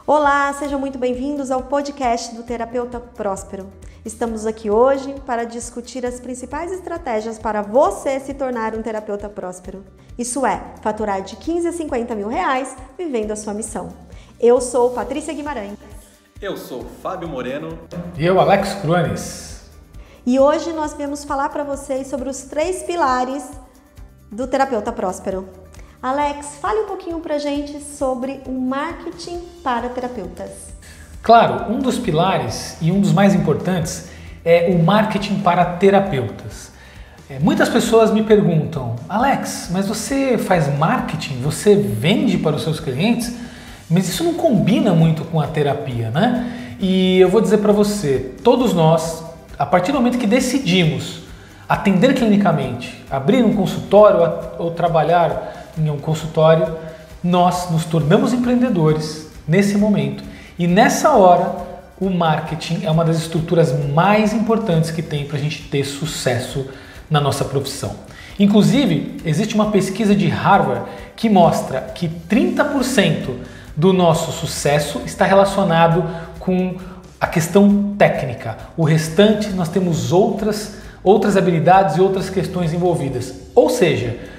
Olá, sejam muito bem-vindos ao podcast do Terapeuta Próspero. Estamos aqui hoje para discutir as principais estratégias para você se tornar um terapeuta próspero. Isso é, faturar de 15 a 50 mil reais vivendo a sua missão. Eu sou Patrícia Guimarães. Eu sou Fábio Moreno. E eu, Alex Cruanes. E hoje nós viemos falar para vocês sobre os 3 pilares do terapeuta próspero. Alex, fale um pouquinho pra gente sobre o marketing para terapeutas. Claro, um dos pilares e um dos mais importantes é o marketing para terapeutas. Muitas pessoas me perguntam, Alex, mas você faz marketing? Você vende para os seus clientes? Mas isso não combina muito com a terapia, né? E eu vou dizer para você, todos nós, a partir do momento que decidimos atender clinicamente, abrir um consultório ou trabalhar em um consultório, nós nos tornamos empreendedores nesse momento. E nessa hora, o marketing é uma das estruturas mais importantes que tem para a gente ter sucesso na nossa profissão. Inclusive, existe uma pesquisa de Harvard que mostra que 30% do nosso sucesso está relacionado com a questão técnica. O restante, nós temos outras habilidades e outras questões envolvidas. Ou seja,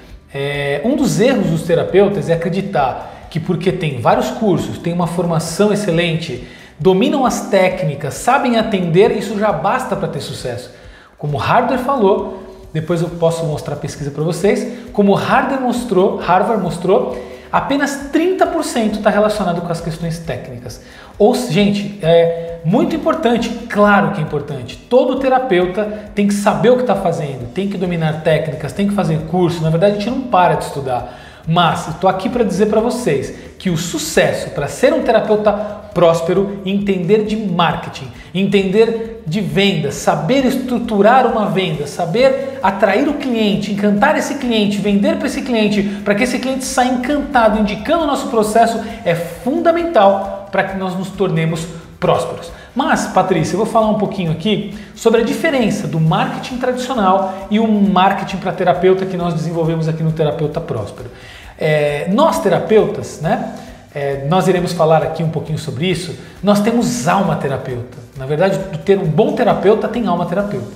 um dos erros dos terapeutas é acreditar que porque tem vários cursos, tem uma formação excelente, dominam as técnicas, sabem atender, isso já basta para ter sucesso. Como Harvard falou, depois eu posso mostrar a pesquisa para vocês, como Harvard mostrou, apenas 30% está relacionado com as questões técnicas. Gente, é muito importante, claro que é importante. Todo terapeuta tem que saber o que está fazendo, tem que dominar técnicas, tem que fazer curso. Na verdade, a gente não para de estudar. Mas estou aqui para dizer para vocês que o sucesso para ser um terapeuta próspero, entender de marketing, entender de vendas, saber estruturar uma venda, saber atrair o cliente, encantar esse cliente, vender para esse cliente, para que esse cliente saia encantado, indicando o nosso processo, é fundamental para que nós nos tornemos prósperos. Mas, Patrícia, eu vou falar um pouquinho aqui sobre a diferença do marketing tradicional e o marketing para terapeuta que nós desenvolvemos aqui no Terapeuta Próspero. Nós terapeutas, né? Nós iremos falar aqui um pouquinho sobre isso. Nós temos alma terapeuta. Na verdade, ter um bom terapeuta tem alma terapeuta.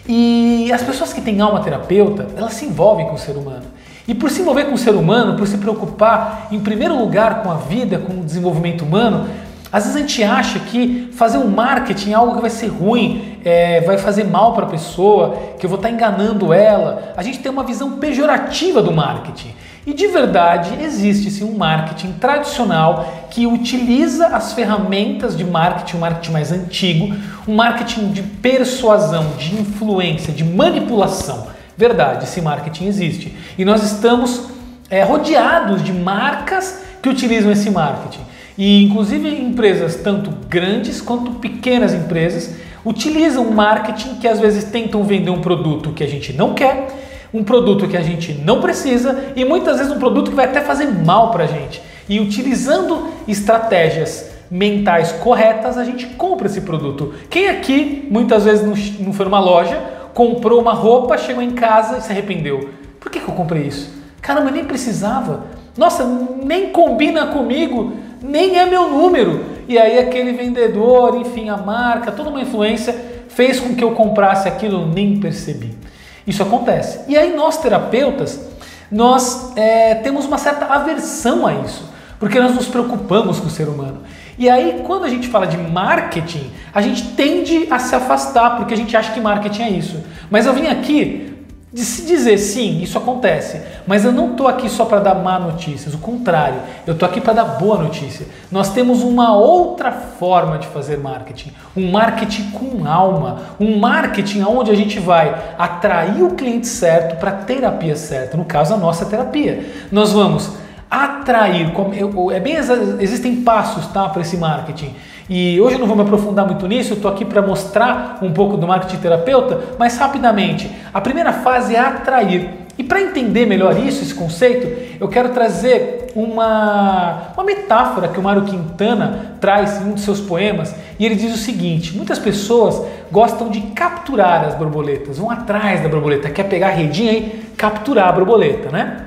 E as pessoas que têm alma terapeuta, elas se envolvem com o ser humano. E por se envolver com o ser humano, por se preocupar em primeiro lugar com a vida, com o desenvolvimento humano, às vezes a gente acha que fazer um marketing é algo que vai ser ruim, vai fazer mal para a pessoa, que eu vou estar enganando ela. A gente tem uma visão pejorativa do marketing. E de verdade existe sim um marketing tradicional que utiliza as ferramentas de marketing, um marketing mais antigo, um marketing de persuasão, de influência, de manipulação. Verdade, esse marketing existe. E nós estamos rodeados de marcas que utilizam esse marketing. E inclusive empresas tanto grandes quanto pequenas empresas utilizam marketing que às vezes tentam vender um produto que a gente não quer, um produto que a gente não precisa e muitas vezes um produto que vai até fazer mal para a gente. E utilizando estratégias mentais corretas, a gente compra esse produto. Quem aqui muitas vezes não foi numa loja, comprou uma roupa, chegou em casa e se arrependeu? Por que eu comprei isso? Caramba, nem precisava. Nossa, nem combina comigo, nem é meu número. E aí aquele vendedor, enfim, a marca, toda uma influência fez com que eu comprasse aquilo, eu nem percebi. Isso acontece. E aí nós terapeutas, nós temos uma certa aversão a isso, porque nós nos preocupamos com o ser humano. E aí quando a gente fala de marketing, a gente tende a se afastar, porque a gente acha que marketing é isso. Mas eu vim aqui de se dizer sim, isso acontece, mas eu não estou aqui só para dar má notícias, o contrário, eu estou aqui para dar boa notícia. Nós temos uma outra forma de fazer marketing, um marketing com alma, um marketing onde a gente vai atrair o cliente certo para a terapia certa, no caso a nossa terapia. Nós vamos atrair, existem passos, tá, para esse marketing. E hoje eu não vou me aprofundar muito nisso, eu estou aqui para mostrar um pouco do marketing terapeuta, mas rapidamente, a primeira fase é atrair. E para entender melhor isso, esse conceito, eu quero trazer uma metáfora que o Mário Quintana traz em um dos seus poemas, e ele diz o seguinte: muitas pessoas gostam de capturar as borboletas, vão atrás da borboleta, quer pegar a redinha e capturar a borboleta, né?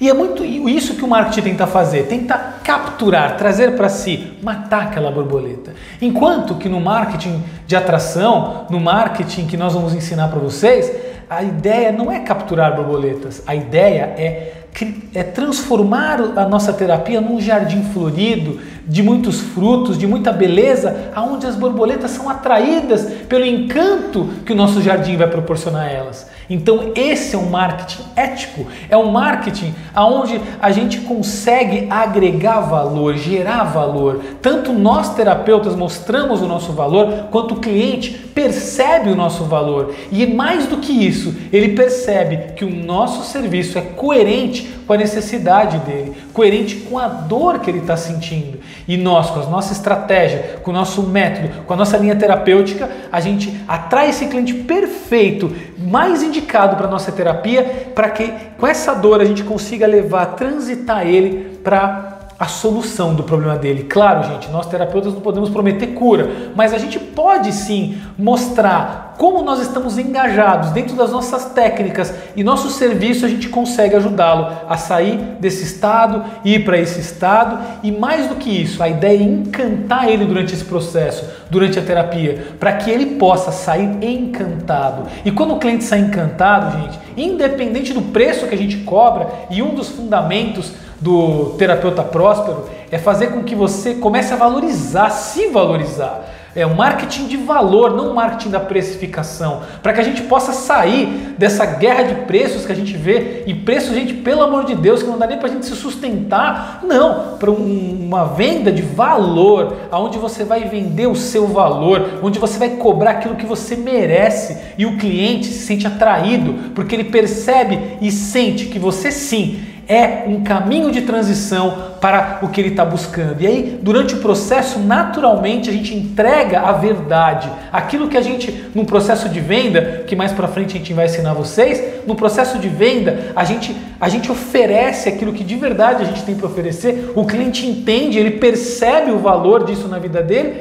E é muito isso que o marketing tenta fazer, tenta capturar, trazer para si, matar aquela borboleta. Enquanto que no marketing de atração, no marketing que nós vamos ensinar para vocês, a ideia não é capturar borboletas, a ideia é transformar a nossa terapia num jardim florido, de muitos frutos, de muita beleza, aonde as borboletas são atraídas pelo encanto que o nosso jardim vai proporcionar a elas. Então esse é um marketing ético, é um marketing onde a gente consegue agregar valor, gerar valor. Tanto nós terapeutas mostramos o nosso valor, quanto o cliente percebe o nosso valor. E mais do que isso, ele percebe que o nosso serviço é coerente com a necessidade dele, coerente com a dor que ele está sentindo. E nós, com a nossa estratégia, com o nosso método, com a nossa linha terapêutica, a gente atrai esse cliente perfeito, mais indicado para a nossa terapia, para que com essa dor a gente consiga transitar ele para a solução do problema dele. Claro, gente, nós terapeutas não podemos prometer cura, mas a gente pode sim mostrar como nós estamos engajados dentro das nossas técnicas e nosso serviço, a gente consegue ajudá-lo a sair desse estado, ir para esse estado. E mais do que isso, a ideia é encantar ele durante esse processo, durante a terapia, para que ele possa sair encantado. E quando o cliente sai encantado, gente, independente do preço que a gente cobra, e um dos fundamentos do terapeuta próspero é fazer com que você comece a valorizar, se valorizar. É um marketing de valor, não um marketing da precificação, para que a gente possa sair dessa guerra de preços que a gente vê, e preços, gente, pelo amor de Deus, que não dá nem para a gente se sustentar, não, para uma venda de valor, onde você vai vender o seu valor, onde você vai cobrar aquilo que você merece, e o cliente se sente atraído, porque ele percebe e sente que você sim é um caminho de transição para o que ele está buscando. E aí, durante o processo, naturalmente, a gente entrega a verdade. Aquilo que a gente, no processo de venda, que mais para frente a gente vai ensinar vocês, no processo de venda, a gente oferece aquilo que de verdade a gente tem para oferecer, o cliente entende, ele percebe o valor disso na vida dele,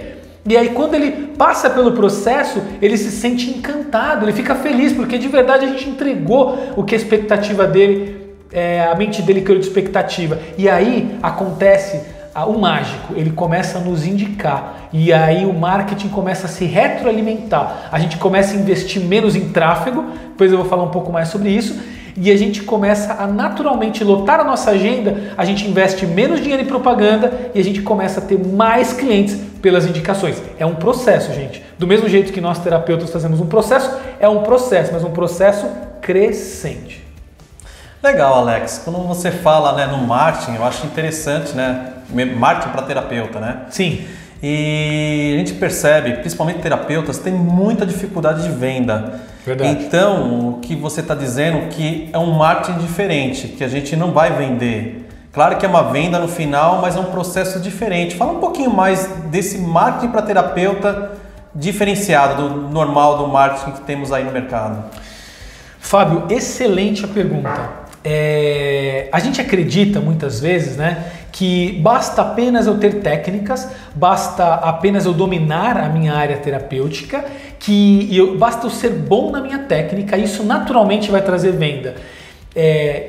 e aí quando ele passa pelo processo, ele se sente encantado, ele fica feliz, porque de verdade a gente entregou o que a expectativa dele, a mente dele criou de expectativa. E aí acontece o mágico, ele começa a nos indicar, e aí o marketing começa a se retroalimentar. A gente começa a investir menos em tráfego, depois eu vou falar um pouco mais sobre isso, e a gente começa a naturalmente lotar a nossa agenda, a gente investe menos dinheiro em propaganda e a gente começa a ter mais clientes pelas indicações. É um processo, gente. Do mesmo jeito que nós terapeutas fazemos um processo, é um processo, mas um processo crescente. Legal, Alex. Quando você fala, né, no marketing, eu acho interessante, né? Marketing para terapeuta, né? Sim. E a gente percebe, principalmente terapeutas, tem muita dificuldade de venda. Verdade. Então, o que você está dizendo que é um marketing diferente, que a gente não vai vender. Claro que é uma venda no final, mas é um processo diferente. Fala um pouquinho mais desse marketing para terapeuta diferenciado do normal do marketing que temos aí no mercado. Fábio, excelente a pergunta. A gente acredita muitas vezes, né, que basta apenas eu ter técnicas, basta apenas eu dominar a minha área terapêutica, basta eu ser bom na minha técnica, isso naturalmente vai trazer venda.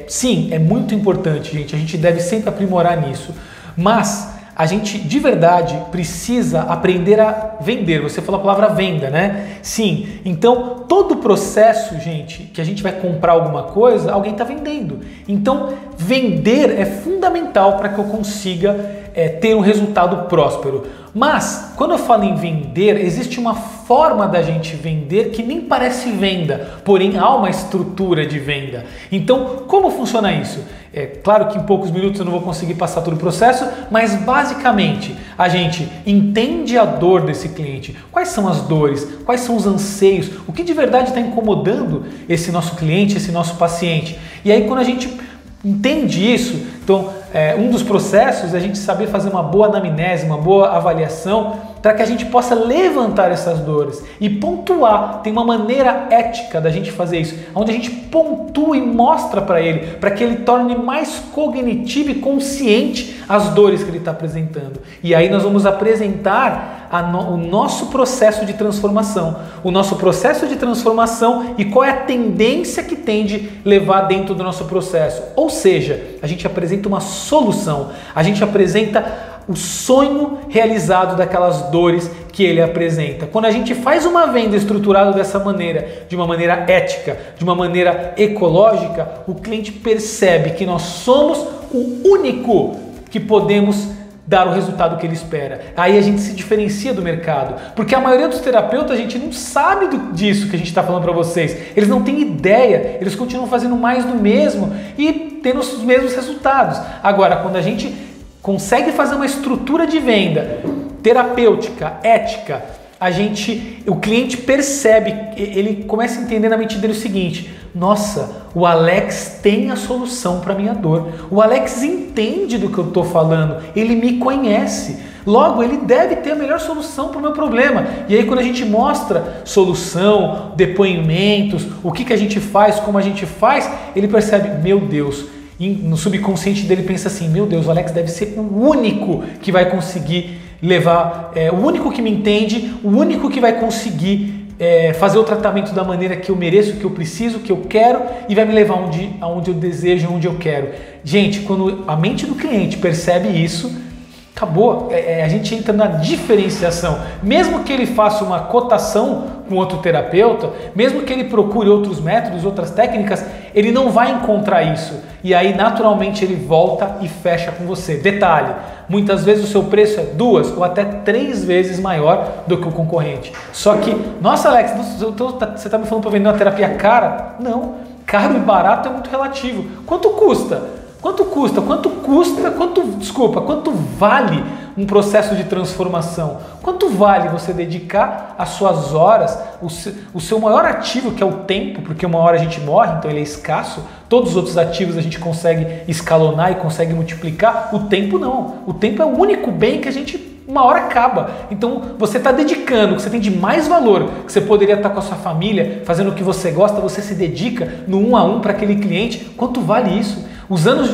Sim, é muito importante, gente, a gente deve sempre aprimorar nisso, mas a gente de verdade precisa aprender a vender. Você falou a palavra venda, né? Sim. Então, todo o processo, gente, que a gente vai comprar alguma coisa, alguém está vendendo. Então, vender é fundamental para que eu consiga ter um resultado próspero. Mas, quando eu falo em vender, existe uma forma da gente vender que nem parece venda, porém há uma estrutura de venda. Então, como funciona isso? É claro que em poucos minutos eu não vou conseguir passar todo o processo, mas basicamente a gente entende a dor desse cliente. Quais são as dores? Quais são os anseios? O que de verdade está incomodando esse nosso cliente, esse nosso paciente? E aí quando a gente entende isso, então um dos processos é a gente saber fazer uma boa anamnese, uma boa avaliação para que a gente possa levantar essas dores e pontuar. Tem uma maneira ética da gente fazer isso, onde a gente pontua e mostra para ele, para que ele torne mais cognitivo e consciente as dores que ele está apresentando. E aí nós vamos apresentar o nosso processo de transformação. O nosso processo de transformação e qual é a tendência que tende a levar dentro do nosso processo. Ou seja, a gente apresenta uma solução, a gente apresenta o sonho realizado daquelas dores que ele apresenta. Quando a gente faz uma venda estruturada dessa maneira, de uma maneira ética, de uma maneira ecológica, o cliente percebe que nós somos o único que podemos dar o resultado que ele espera. Aí a gente se diferencia do mercado, porque a maioria dos terapeutas, a gente não sabe disso que a gente está falando para vocês. Eles não têm ideia, eles continuam fazendo mais do mesmo e tendo os mesmos resultados. Agora, quando a gente consegue fazer uma estrutura de venda terapêutica, ética, o cliente percebe, ele começa a entender na mente dele o seguinte: nossa, o Alex tem a solução para a minha dor. O Alex entende do que eu estou falando, ele me conhece. Logo, ele deve ter a melhor solução para o meu problema. E aí quando a gente mostra solução, depoimentos, o que a gente faz, como a gente faz, ele percebe, meu Deus, no subconsciente dele pensa assim, meu Deus, o Alex deve ser o único que vai conseguir levar, o único que me entende, o único que vai conseguir fazer o tratamento da maneira que eu mereço, que eu preciso, que eu quero e vai me levar aonde eu desejo, onde eu quero. Gente, quando a mente do cliente percebe isso, acabou, a gente entra na diferenciação. Mesmo que ele faça uma cotação com outro terapeuta, mesmo que ele procure outros métodos, outras técnicas, ele não vai encontrar isso. E aí, naturalmente, ele volta e fecha com você. Detalhe, muitas vezes o seu preço é 2 ou até 3 vezes maior do que o concorrente. Só que, nossa Alex, você está me falando para vender uma terapia cara? Não, caro e barato é muito relativo. Quanto custa? Quanto vale um processo de transformação? Quanto vale você dedicar as suas horas, o seu maior ativo, que é o tempo, porque uma hora a gente morre, então ele é escasso, todos os outros ativos a gente consegue escalonar e consegue multiplicar, o tempo não. O tempo é o único bem que a gente uma hora acaba. Então você está dedicando o que você tem de mais valor, que você poderia estar com a sua família, fazendo o que você gosta, você se dedica no 1 a 1 para aquele cliente. Quanto vale isso? Os anos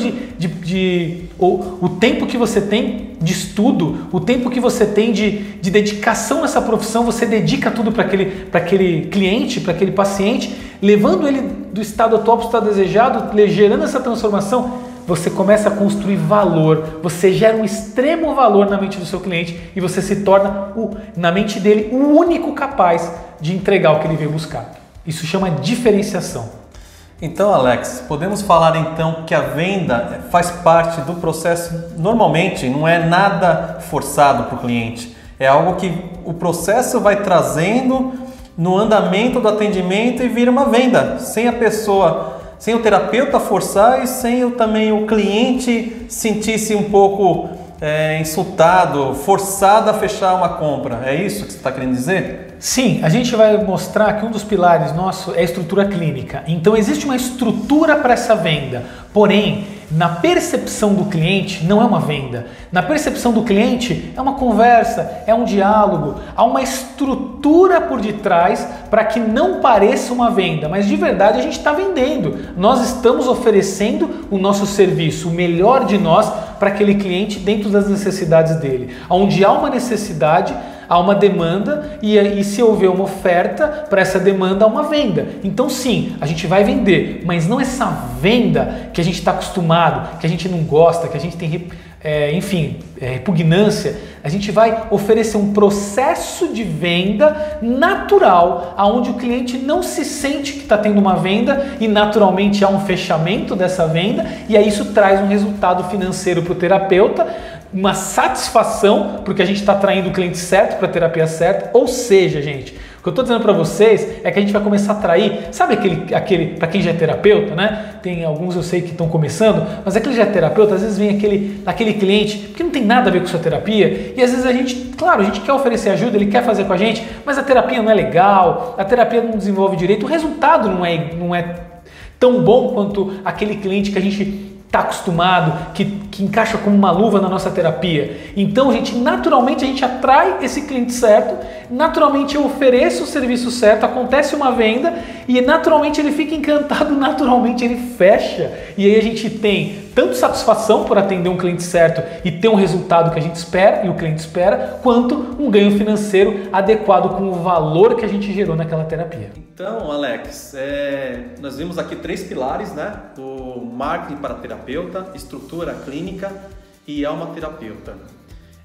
o tempo que você tem de estudo, o tempo que você tem de dedicação nessa profissão, você dedica tudo para aquele cliente, para aquele paciente, levando ele do estado atual para o estado desejado, gerando essa transformação. Você começa a construir valor, você gera um extremo valor na mente do seu cliente e você se torna, na mente dele, o único capaz de entregar o que ele veio buscar. Isso chama diferenciação. Então, Alex, podemos falar então que a venda faz parte do processo, normalmente não é nada forçado para o cliente, é algo que o processo vai trazendo no andamento do atendimento e vira uma venda, sem o terapeuta forçar e sem também o cliente sentir-se um pouco insultado, forçado a fechar uma compra. É isso que você está querendo dizer? Sim, a gente vai mostrar que um dos pilares nosso é a estrutura clínica. Então existe uma estrutura para essa venda, porém, na percepção do cliente não é uma venda. Na percepção do cliente é uma conversa, é um diálogo, há uma estrutura por detrás para que não pareça uma venda, mas de verdade a gente está vendendo. Nós estamos oferecendo o nosso serviço, o melhor de nós para aquele cliente dentro das necessidades dele. Onde há uma necessidade, há uma demanda e se houver uma oferta para essa demanda, há uma venda. Então sim, a gente vai vender, mas não essa venda que a gente está acostumado, que a gente não gosta, que a gente tem repugnância. A gente vai oferecer um processo de venda natural, onde o cliente não se sente que está tendo uma venda e naturalmente há um fechamento dessa venda e aí isso traz um resultado financeiro para o terapeuta, uma satisfação, porque a gente está atraindo o cliente certo para a terapia certa. Ou seja, gente, o que eu estou dizendo para vocês é que a gente vai começar a atrair, sabe aquele para quem já é terapeuta, né? Tem alguns eu sei que estão começando, mas aquele já é terapeuta, às vezes vem aquele cliente que não tem nada a ver com sua terapia e às vezes a gente quer oferecer ajuda, ele quer fazer com a gente, mas a terapia não é legal, a terapia não desenvolve direito, o resultado não é tão bom quanto aquele cliente que a gente está acostumado, que encaixa como uma luva na nossa terapia. Então, naturalmente a gente atrai esse cliente certo, naturalmente eu ofereço o serviço certo, acontece uma venda e naturalmente ele fica encantado, naturalmente ele fecha. E aí a gente tem tanto satisfação por atender um cliente certo e ter um resultado que a gente espera e o cliente espera, quanto um ganho financeiro adequado com o valor que a gente gerou naquela terapia. Então, Alex, nós vimos aqui 3 pilares, né? O marketing para terapeuta, estrutura clínica e alma terapeuta.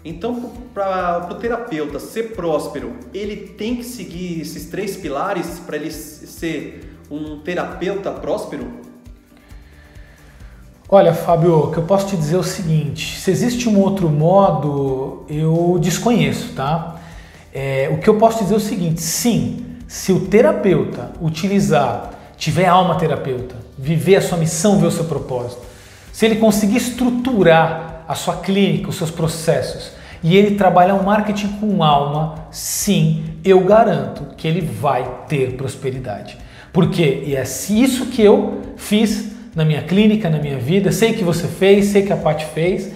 Então, para o terapeuta ser próspero, ele tem que seguir esses 3 pilares para ele ser um terapeuta próspero? Olha, Fábio, o que eu posso te dizer é o seguinte, se existe um outro modo, eu desconheço, tá? O que eu posso te dizer é o seguinte, sim, se o terapeuta tiver alma terapeuta, viver a sua missão, ver o seu propósito, se ele conseguir estruturar a sua clínica, os seus processos, e ele trabalhar um marketing com alma, sim, eu garanto que ele vai ter prosperidade. Por quê? E é isso que eu fiz na minha clínica, na minha vida, sei que você fez, sei que a Paty fez,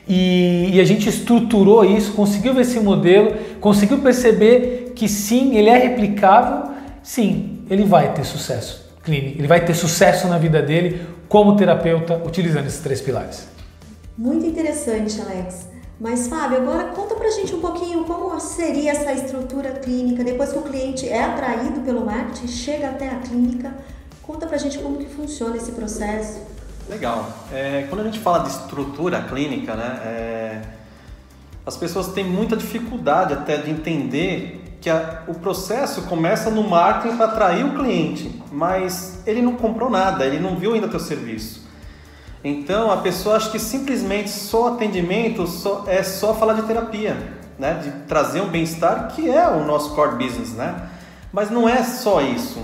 e a gente estruturou isso, conseguiu ver esse modelo, conseguiu perceber que sim, ele é replicável, sim, ele vai ter sucesso clínico, ele vai ter sucesso na vida dele como terapeuta utilizando esses 3 pilares. Muito interessante, Alex. Mas, Fábio, agora conta pra gente um pouquinho como seria essa estrutura clínica, depois que o cliente é atraído pelo marketing, chega até a clínica, conta pra gente como que funciona esse processo. Legal. Quando a gente fala de estrutura clínica, né, as pessoas têm muita dificuldade até de entender que o processo começa no marketing para atrair o cliente, mas ele não comprou nada, ele não viu ainda teu serviço. Então a pessoa acha que simplesmente só atendimento é só falar de terapia, né, de trazer um bem-estar, que é o nosso core business, né? Mas não é só isso,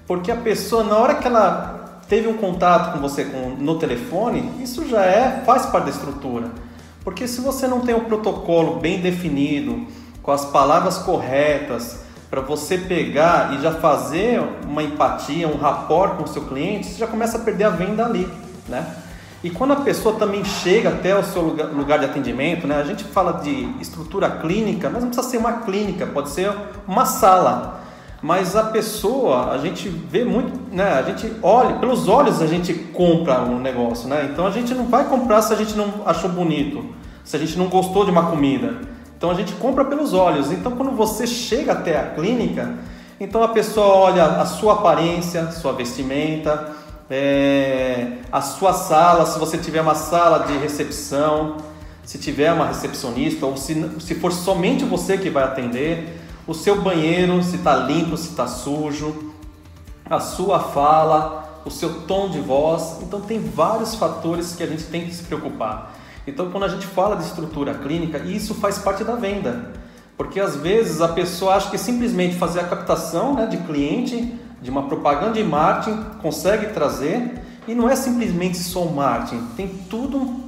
porque a pessoa, na hora que ela teve um contato com você no telefone, isso já faz parte da estrutura. Porque se você não tem um protocolo bem definido, com as palavras corretas, para você pegar e já fazer uma empatia, um rapport com o seu cliente, você já começa a perder a venda ali, né? E quando a pessoa também chega até o seu lugar de atendimento, né? A gente fala de estrutura clínica, mas não precisa ser uma clínica, pode ser uma sala. Mas a pessoa, a gente vê muito, né? A gente olha, pelos olhos a gente compra um negócio, né? Então a gente não vai comprar se a gente não achou bonito, se a gente não gostou de uma comida. Então a gente compra pelos olhos. Então quando você chega até a clínica, então a pessoa olha a sua aparência, sua vestimenta, a sua sala, se você tiver uma sala de recepção, se tiver uma recepcionista, ou se for somente você que vai atender, o seu banheiro, se está limpo, se está sujo, a sua fala, o seu tom de voz. Então tem vários fatores que a gente tem que se preocupar. Então quando a gente fala de estrutura clínica, isso faz parte da venda, porque às vezes a pessoa acha que simplesmente fazer a captação, né, de cliente, de uma propaganda de marketing, consegue trazer, e não é simplesmente só o marketing, tem tudo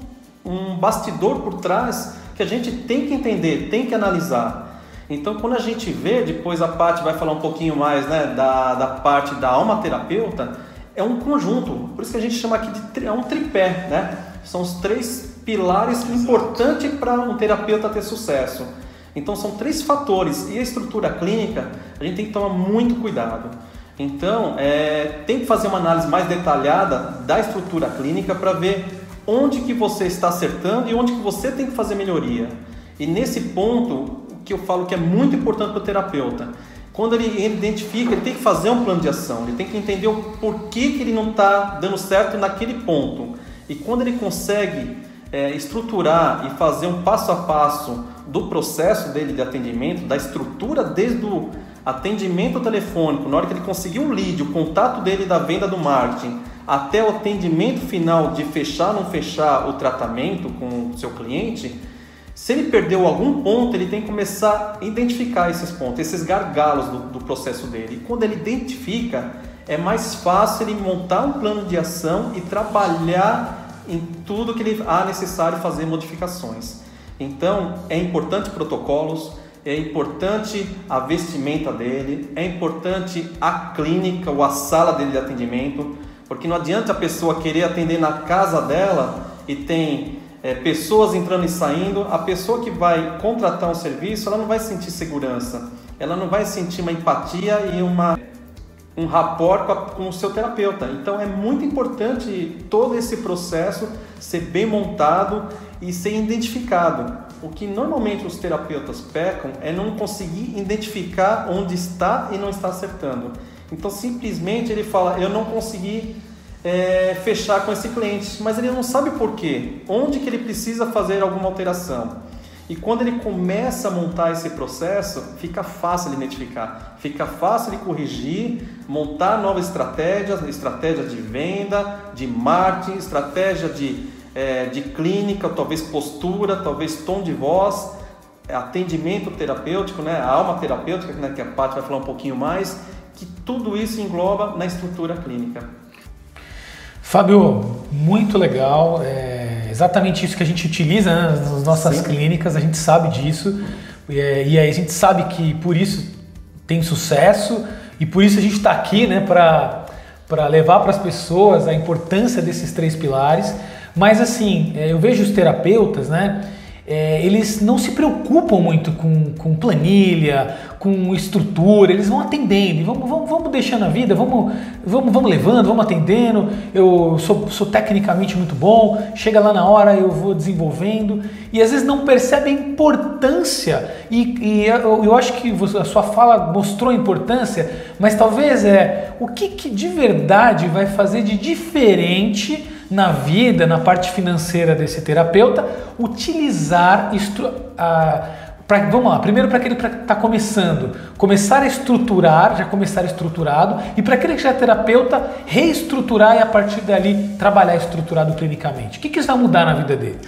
um bastidor por trás que a gente tem que entender, tem que analisar. Então quando a gente vê, depois a Paty vai falar um pouquinho mais, né, da parte da alma terapeuta, é um conjunto, por isso que a gente chama aqui de um tripé, né? São os 3 pilares importantes para um terapeuta ter sucesso. Então são 3 fatores, e a estrutura clínica a gente tem que tomar muito cuidado. Então tem que fazer uma análise mais detalhada da estrutura clínica para ver onde que você está acertando e onde que você tem que fazer melhoria. E nesse ponto, o que eu falo que é muito importante para o terapeuta, quando ele identifica, ele tem que fazer um plano de ação, ele tem que entender o porquê que ele não está dando certo naquele ponto. E quando ele consegue estruturar e fazer um passo a passo do processo dele de atendimento, da estrutura desde o atendimento telefônico, na hora que ele conseguiu o lead, o contato dele da venda do marketing, até o atendimento final de fechar ou não fechar o tratamento com o seu cliente, se ele perdeu algum ponto, ele tem que começar a identificar esses pontos, esses gargalos do processo dele. E quando ele identifica, é mais fácil ele montar um plano de ação e trabalhar em tudo que ele necessário fazer modificações. Então, é importante protocolos, é importante a vestimenta dele, é importante a clínica ou a sala dele de atendimento, Porque não adianta a pessoa querer atender na casa dela e tem pessoas entrando e saindo. A pessoa que vai contratar um serviço, ela não vai sentir segurança, ela não vai sentir uma empatia e um rapport com o seu terapeuta. Então é muito importante todo esse processo ser bem montado e ser identificado. O que normalmente os terapeutas pecam é não conseguir identificar onde está e não está acertando. Então simplesmente ele fala, eu não consegui fechar com esse cliente, mas ele não sabe por quê, onde que ele precisa fazer alguma alteração. E quando ele começa a montar esse processo, fica fácil de identificar, fica fácil de corrigir, montar novas estratégias de venda, de marketing, estratégia de clínica, talvez postura, talvez tom de voz, atendimento terapêutico, né? A alma terapêutica, né? Que a Paty vai falar um pouquinho mais, que tudo isso engloba na estrutura clínica. Fábio, muito legal, exatamente isso que a gente utiliza, né, nas nossas clínicas, a gente sabe disso, e aí a gente sabe que por isso tem sucesso e por isso a gente está aqui, né, para levar para as pessoas a importância desses 3 pilares. Mas assim, eu vejo os terapeutas, né, eles não se preocupam muito com planilha, com estrutura, eles vão atendendo, vamos deixando a vida, vamos levando, vamos atendendo, eu sou tecnicamente muito bom, chega lá na hora eu vou desenvolvendo, e às vezes não percebe a importância, e eu acho que a sua fala mostrou a importância, mas talvez o que de verdade vai fazer de diferente na vida, na parte financeira desse terapeuta, utilizar vamos lá, primeiro para aquele que está começando, começar a estruturar, já começar estruturado, e para aquele que já é terapeuta, reestruturar e a partir dali trabalhar estruturado clinicamente. O que isso vai mudar na vida dele?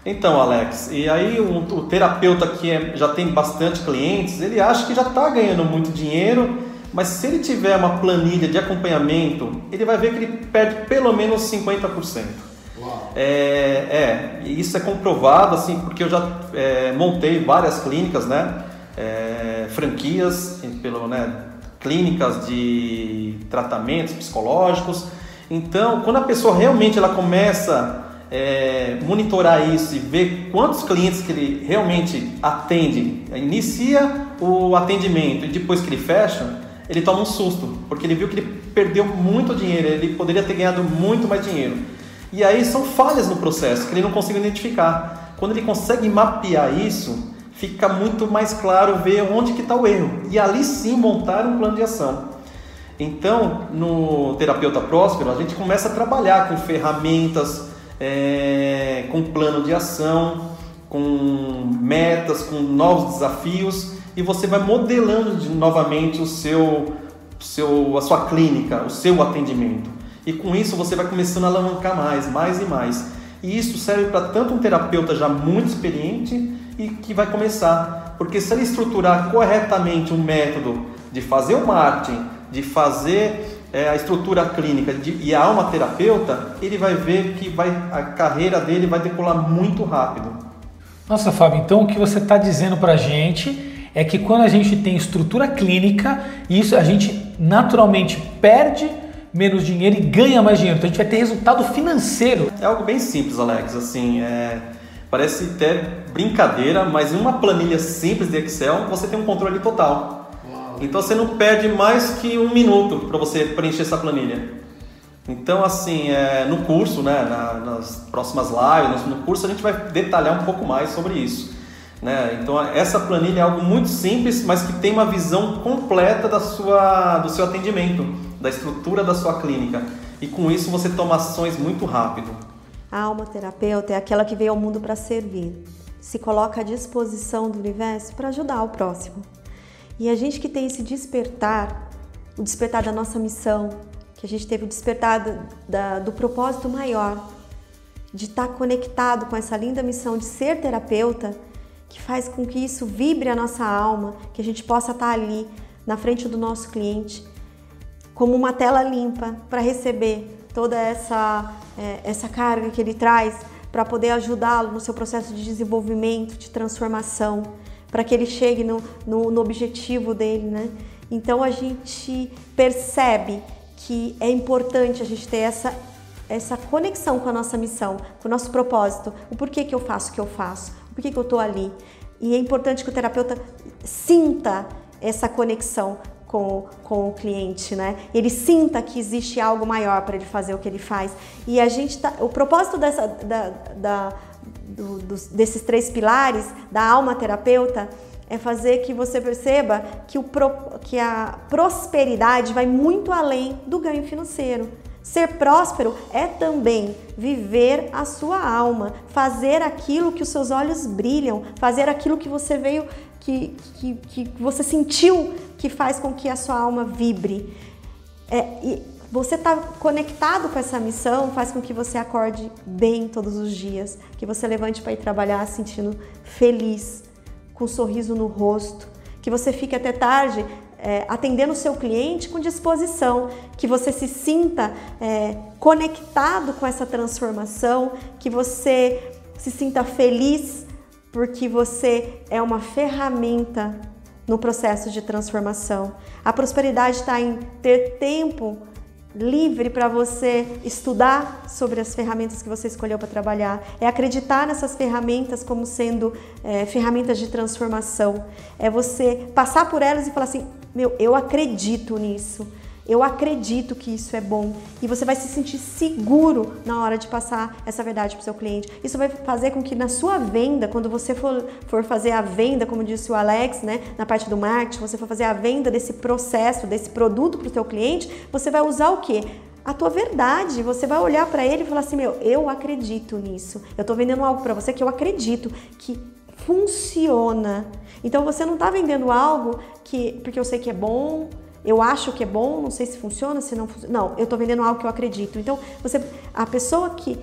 Então, Alex, e aí o terapeuta que já tem bastante clientes, ele acha que já está ganhando muito dinheiro, mas se ele tiver uma planilha de acompanhamento, ele vai ver que ele perde pelo menos 50%. Uau. Isso é comprovado, assim, porque eu já montei várias clínicas, né? Franquias, clínicas de tratamentos psicológicos. Então, quando a pessoa realmente ela começa a monitorar isso e ver quantos clientes que ele realmente atende, inicia o atendimento e depois que ele fecha, ele toma um susto, porque ele viu que ele perdeu muito dinheiro, ele poderia ter ganhado muito mais dinheiro. E aí são falhas no processo, que ele não consegue identificar. Quando ele consegue mapear isso, fica muito mais claro ver onde que está o erro. E ali sim montar um plano de ação. Então, no Terapeuta Próspero, a gente começa a trabalhar com ferramentas, com plano de ação, com metas, com novos desafios, e você vai modelando novamente a sua clínica, o seu atendimento. E com isso você vai começando a alavancar mais e mais. E isso serve para tanto um terapeuta já muito experiente e que vai começar. Porque se ele estruturar corretamente um método de fazer o marketing, de fazer a estrutura clínica e a alma terapeuta, ele vai ver que a carreira dele vai decolar muito rápido. Nossa, Fábio, então o que você está dizendo para a gente é que quando a gente tem estrutura clínica, isso a gente naturalmente perde menos dinheiro e ganha mais dinheiro. Então a gente vai ter resultado financeiro. É algo bem simples, Alex. Assim, parece até brincadeira, mas em uma planilha simples de Excel você tem um controle total. Uau. Então você não perde mais que 1 minuto para você preencher essa planilha. Então, assim, no curso, né, nas próximas lives, no curso a gente vai detalhar um pouco mais sobre isso. Né? Então essa planilha é algo muito simples, mas que tem uma visão completa do seu atendimento, da estrutura da sua clínica, e com isso você toma ações muito rápido. A alma terapeuta é aquela que veio ao mundo para servir, se coloca à disposição do universo para ajudar o próximo. E a gente que tem esse despertar, o despertar da nossa missão, que a gente teve o despertar do propósito maior, de estar conectado com essa linda missão de ser terapeuta, que faz com que isso vibre a nossa alma, que a gente possa estar ali na frente do nosso cliente como uma tela limpa para receber toda essa carga que ele traz, para poder ajudá-lo no seu processo de desenvolvimento, de transformação, para que ele chegue no objetivo dele, né? Então a gente percebe que é importante a gente ter essa conexão com a nossa missão, com o nosso propósito, o porquê que eu faço o que eu faço, o porquê que eu estou ali. E é importante que o terapeuta sinta essa conexão com o cliente, né? Ele sinta que existe algo maior para ele fazer o que ele faz. E o propósito desses 3 pilares da alma terapeuta é fazer que você perceba que a prosperidade vai muito além do ganho financeiro. Ser próspero é também viver a sua alma, fazer aquilo que os seus olhos brilham, fazer aquilo que você veio, que você sentiu que faz com que a sua alma vibre. E você estar conectado com essa missão faz com que você acorde bem todos os dias, que você levante para ir trabalhar se sentindo feliz, com um sorriso no rosto, que você fique até tarde atendendo o seu cliente com disposição, que você se sinta conectado com essa transformação, que você se sinta feliz porque você é uma ferramenta no processo de transformação. A prosperidade está em ter tempo livre para você estudar sobre as ferramentas que você escolheu para trabalhar, é acreditar nessas ferramentas como sendo ferramentas de transformação, é você passar por elas e falar assim, eu acredito nisso, eu acredito que isso é bom, e você vai se sentir seguro na hora de passar essa verdade para o seu cliente. Isso vai fazer com que na sua venda, quando você for fazer a venda, como disse o Alex, né, na parte do marketing, você for fazer a venda desse processo, desse produto para o seu cliente, você vai usar o quê? A tua verdade. Você vai olhar para ele e falar assim, eu acredito nisso, eu estou vendendo algo para você que eu acredito que funciona. Então você não está vendendo algo porque eu sei que é bom, eu acho que é bom, não sei se funciona, se não funciona. Não, eu estou vendendo algo que eu acredito. Então, a pessoa que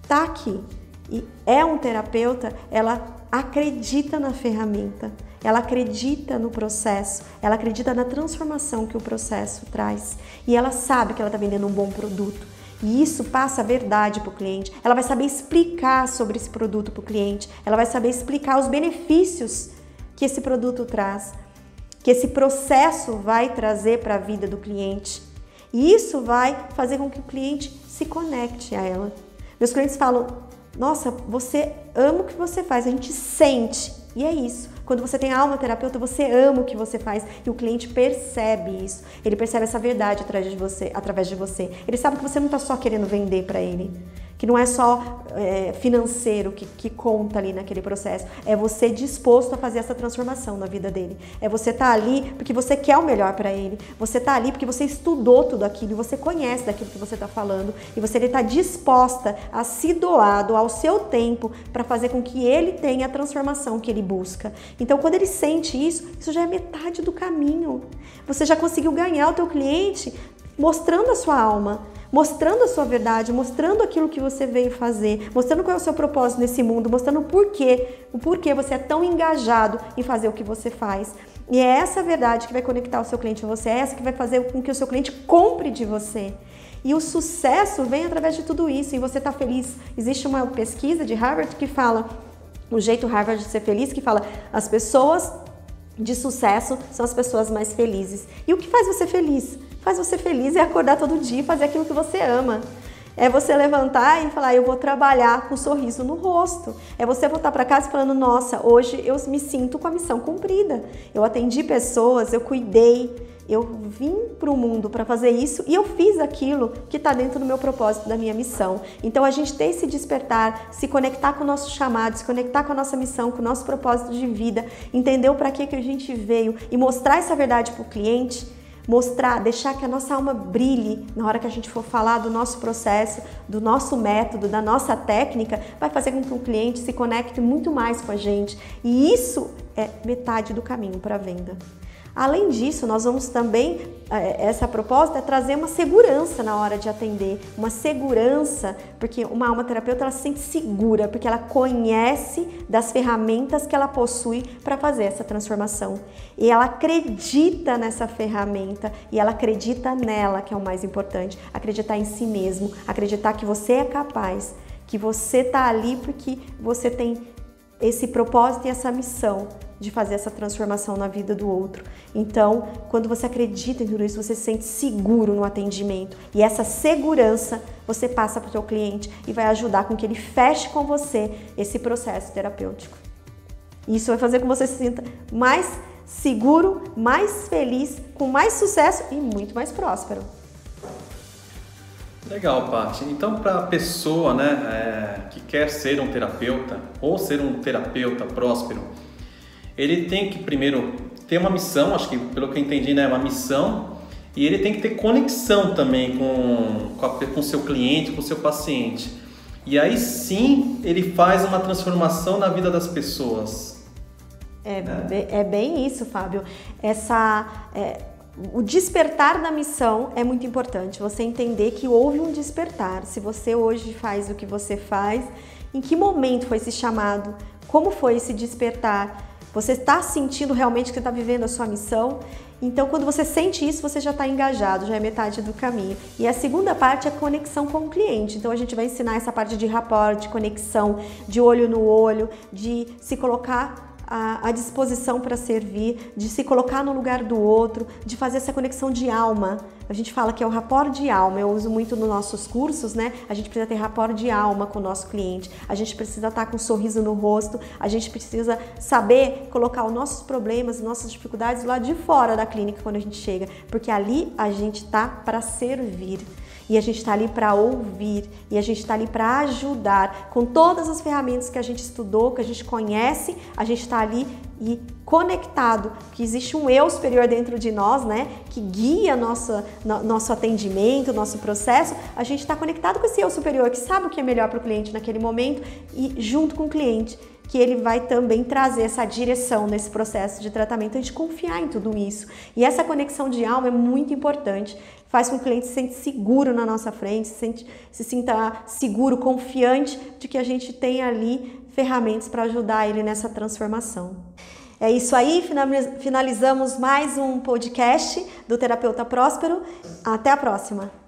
está aqui e é um terapeuta, ela acredita na ferramenta, ela acredita no processo, ela acredita na transformação que o processo traz. E ela sabe que ela está vendendo um bom produto. E isso passa a verdade para o cliente. Ela vai saber explicar sobre esse produto para o cliente. Ela vai saber explicar os benefícios que esse produto traz, que esse processo vai trazer para a vida do cliente. E isso vai fazer com que o cliente se conecte a ela. Meus clientes falam, nossa, você ama o que você faz, a gente sente. E é isso. Quando você tem a alma terapeuta, você ama o que você faz e o cliente percebe isso. Ele percebe essa verdade através de você. Ele sabe que você não está só querendo vender para ele, que não é só financeiro que conta ali naquele processo. É você disposto a fazer essa transformação na vida dele. É você estar ali porque você quer o melhor para ele. Você está ali porque você estudou tudo aquilo e você conhece daquilo que você está falando. E você está disposta a se doar ao seu tempo para fazer com que ele tenha a transformação que ele busca. Então, quando ele sente isso já é metade do caminho. Você já conseguiu ganhar o teu cliente mostrando a sua alma, mostrando a sua verdade, mostrando aquilo que você veio fazer, mostrando qual é o seu propósito nesse mundo, mostrando o porquê você é tão engajado em fazer o que você faz. E é essa verdade que vai conectar o seu cliente a você, é essa que vai fazer com que o seu cliente compre de você. E o sucesso vem através de tudo isso, e você está feliz. Existe uma pesquisa de Harvard que fala, o jeito Harvard de ser feliz, que fala, as pessoas de sucesso são as pessoas mais felizes. E o que faz você feliz? Faz você feliz é acordar todo dia e fazer aquilo que você ama. É você levantar e falar, eu vou trabalhar com um sorriso no rosto. É você voltar para casa falando, nossa, hoje eu me sinto com a missão cumprida. Eu atendi pessoas, eu cuidei, eu vim para o mundo para fazer isso e eu fiz aquilo que está dentro do meu propósito, da minha missão. Então a gente tem que se despertar, se conectar com o nosso chamado, se conectar com a nossa missão, com o nosso propósito de vida, entender o para que a gente veio e mostrar essa verdade para o cliente, deixar que a nossa alma brilhe na hora que a gente for falar do nosso processo, do nosso método, da nossa técnica, vai fazer com que o cliente se conecte muito mais com a gente. E isso é metade do caminho para a venda. Além disso, nós vamos também, essa proposta é trazer uma segurança na hora de atender, uma segurança, porque uma alma terapeuta ela se sente segura, porque ela conhece das ferramentas que ela possui para fazer essa transformação. E ela acredita nessa ferramenta e ela acredita nela, que é o mais importante, acreditar em si mesmo, acreditar que você é capaz, que você está ali porque você tem esse propósito e essa missão de fazer essa transformação na vida do outro. Então, quando você acredita em tudo isso, você se sente seguro no atendimento. E essa segurança você passa para o seu cliente e vai ajudar com que ele feche com você esse processo terapêutico. Isso vai fazer com que você se sinta mais seguro, mais feliz, com mais sucesso e muito mais próspero. Legal, Paty. Então, para a pessoa, né, que quer ser um terapeuta ou ser um terapeuta próspero, ele tem que primeiro ter uma missão, acho que pelo que eu entendi, né, uma missão, e ele tem que ter conexão também com o seu cliente, com o seu paciente. E aí sim ele faz uma transformação na vida das pessoas. É bem isso, Fábio. O despertar da missão é muito importante, você entender que houve um despertar. Se você hoje faz o que você faz, em que momento foi esse chamado? Como foi esse despertar? Você está sentindo realmente que você está vivendo a sua missão? Então, quando você sente isso, você já está engajado, já é metade do caminho. E a segunda parte é a conexão com o cliente. Então, a gente vai ensinar essa parte de rapport, de conexão, de olho no olho, de se colocar à disposição para servir, de se colocar no lugar do outro, de fazer essa conexão de alma. A gente fala que é o rapport de alma, eu uso muito nos nossos cursos, né? A gente precisa ter rapport de alma com o nosso cliente, a gente precisa estar com um sorriso no rosto, a gente precisa saber colocar os nossos problemas, nossas dificuldades lá de fora da clínica quando a gente chega, porque ali a gente tá para servir. E a gente está ali para ouvir, e a gente está ali para ajudar. Com todas as ferramentas que a gente estudou, que a gente conhece, a gente está ali e conectado, que existe um eu superior dentro de nós, né? Que guia nosso atendimento, nosso processo. A gente está conectado com esse eu superior, que sabe o que é melhor para o cliente naquele momento, e junto com o cliente, que ele vai também trazer essa direção nesse processo de tratamento, a gente confiar em tudo isso. E essa conexão de alma é muito importante, faz com que o cliente se sinta seguro na nossa frente, se sinta seguro, confiante de que a gente tem ali ferramentas para ajudar ele nessa transformação. É isso aí, finalizamos mais um podcast do Terapeuta Próspero. Até a próxima!